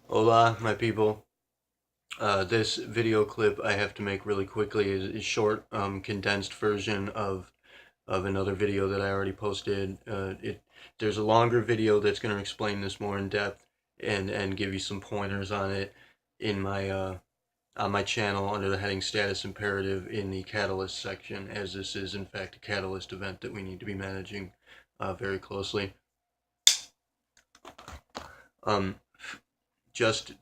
Hola, my people. This video clip I have to make really quickly is short, condensed version of another video that I already posted. There's a longer video that's going to explain this more in depth and give you some pointers on it in my on my channel under the heading Status Imperative in the Catalyst section, as this is in fact a Catalyst event that we need to be managing very closely. Um, just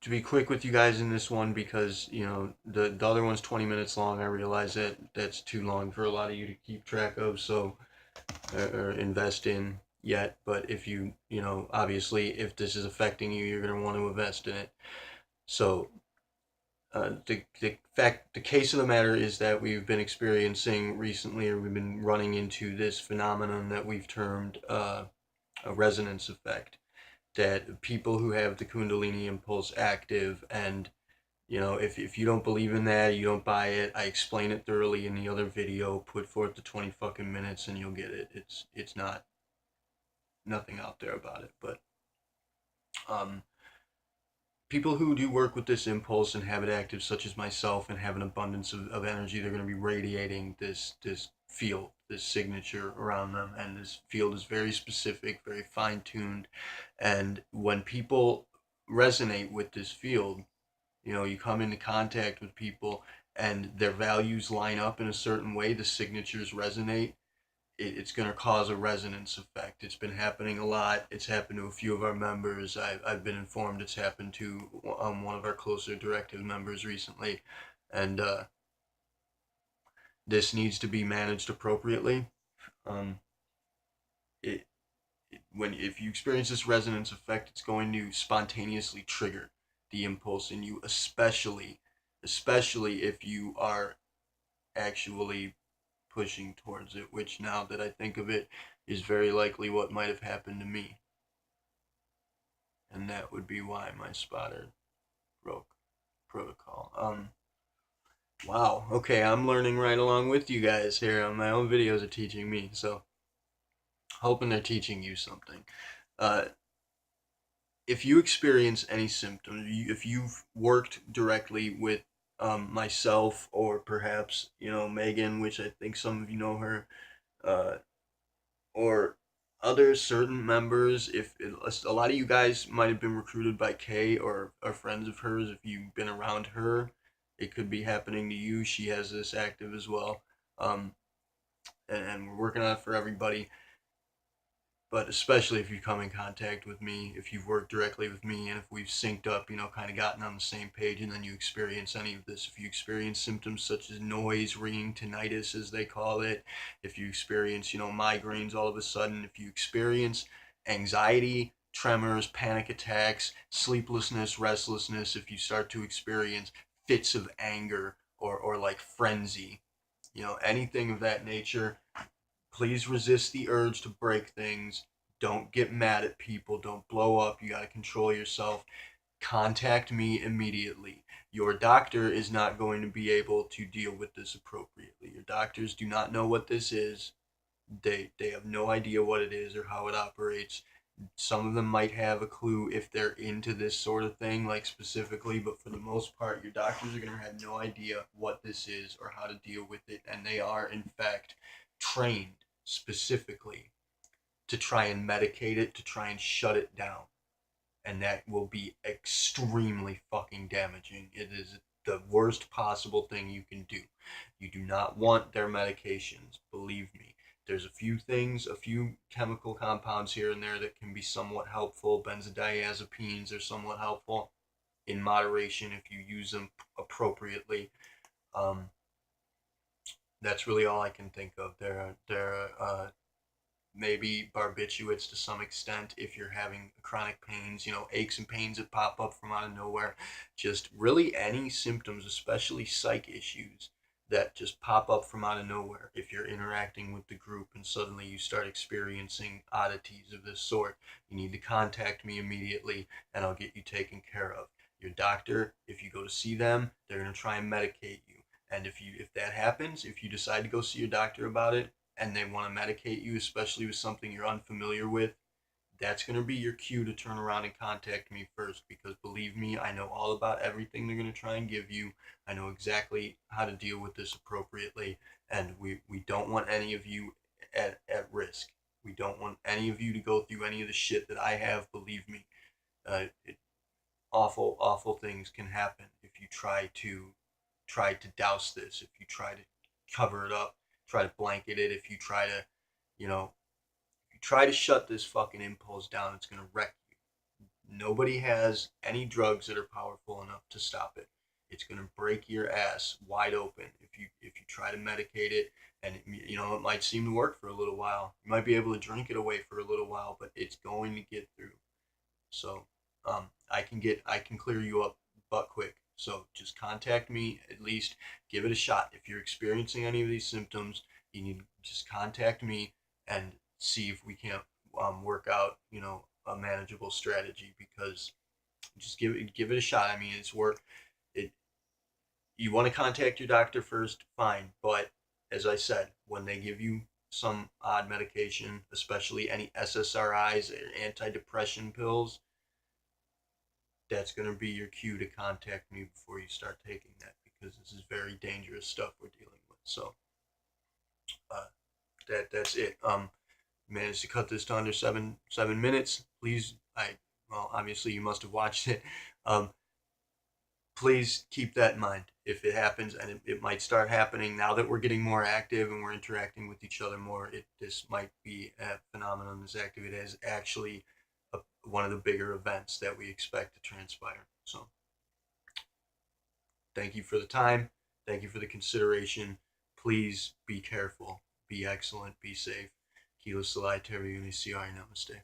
to be quick with you guys in this one because the other one's 20 minutes long. I realize that that's too long for a lot of you to keep track of, so or invest in yet. But if obviously if this is affecting you, you're going to want to invest in it. So the case of the matter is that we've been experiencing recently, or we've been running into this phenomenon that we've termed a resonance effect, that people who have the Kundalini impulse active, and if you don't believe in that, you don't buy it, I explain it thoroughly in the other video. Put forth the 20 fucking minutes and you'll get it. It's not nothing out there about it. But um people who do work with this impulse and have it active, such as myself, and have an abundance of energy, they're going to be radiating this field, this signature around them. And this field is very specific, very fine-tuned. And when people resonate with this field, you come into contact with people and their values line up in a certain way, the signatures resonate, it's going to cause a resonance effect. It's been happening a lot. It's happened to a few of our members. I've been informed it's happened to one of our closer directive members recently. And this needs to be managed appropriately. Um, it, if you experience this resonance effect, it's going to spontaneously trigger the impulse in you, especially if you are actually pushing towards it, which, now that I think of it, is very likely what might have happened to me. And that would be why my spotter broke protocol. Wow, okay, I'm learning right along with you guys here. My own videos are teaching me, so hoping they're teaching you something. Uh, if you experience any symptoms, if you've worked directly with myself, or perhaps Megan, which I think some of you know her, uh, or other certain members, if a lot of you guys might have been recruited by Kay or are friends of hers, if you've been around her, it could be happening to you. She has this active as well. um, and we're working on it for everybody, but especially if you come in contact with me, if you've worked directly with me, and if we've synced up, kind of gotten on the same page, and then you experience any of this, if you experience symptoms such as noise, ringing, tinnitus, as they call it, if you experience, migraines all of a sudden, if you experience anxiety, tremors, panic attacks, sleeplessness, restlessness, if you start to experience fits of anger, or like frenzy, anything of that nature, please resist the urge to break things. Don't get mad at people. Don't blow up. You got to control yourself. Contact me immediately. Your doctor is not going to be able to deal with this appropriately. Your doctors do not know what this is. They have no idea what it is or how it operates. Some of them might have a clue if they're into this sort of thing, like specifically, but for the most part, your doctors are going to have no idea what this is or how to deal with it, and they are, in fact, trained specifically to try and medicate it, to try and shut it down. And that will be extremely fucking damaging. It is the worst possible thing you can do. You do not want their medications, believe me. There's a few things, a few chemical compounds here and there that can be somewhat helpful. Benzodiazepines are somewhat helpful in moderation if you use them appropriately. Um, that's really all I can think of. There are maybe barbiturates to some extent if you're having chronic pains, aches and pains that pop up from out of nowhere. Just really any symptoms, especially psych issues, that just pop up from out of nowhere if you're interacting with the group and suddenly you start experiencing oddities of this sort. You need to contact me immediately and I'll get you taken care of. Your doctor, if you go to see them, they're going to try and medicate you. And if that happens, if you decide to go see your doctor about it, and they want to medicate you, especially with something you're unfamiliar with, that's going to be your cue to turn around and contact me first, because believe me, I know all about everything they're going to try and give you. I know exactly how to deal with this appropriately, and we don't want any of you at risk. We don't want any of you to go through any of the shit that I have. Believe me, awful things can happen if you try to douse this, if you try to cover it up, try to blanket it, if you try to, you know, if you try to shut this fucking impulse down, it's going to wreck you. Nobody has any drugs that are powerful enough to stop it. It's going to break your ass wide open if you try to medicate it. And it might seem to work for a little while. You might be able to drink it away for a little while, but it's going to get through. So I can clear you up butt quick. So just contact me, at least give it a shot. If you're experiencing any of these symptoms, you need to just contact me and see if we can't work out, a manageable strategy, because just give it a shot. I mean, it's work. It You want to contact your doctor first, fine. But as I said, when they give you some odd medication, especially any SSRIs or antidepressant pills, that's going to be your cue to contact me before you start taking that, because this is very dangerous stuff we're dealing with. So uh, that's it. Managed to cut this to under 7 minutes. Please, obviously you must have watched it. Um, please keep that in mind if it happens, and it might start happening now that we're getting more active and we're interacting with each other more. This might be a phenomenon as active. It is actually one of the bigger events that we expect to transpire. So thank you for the time. Thank you for the consideration. Please be careful. Be excellent. Be safe. Kilo Salai Terry Uni CR. Namaste.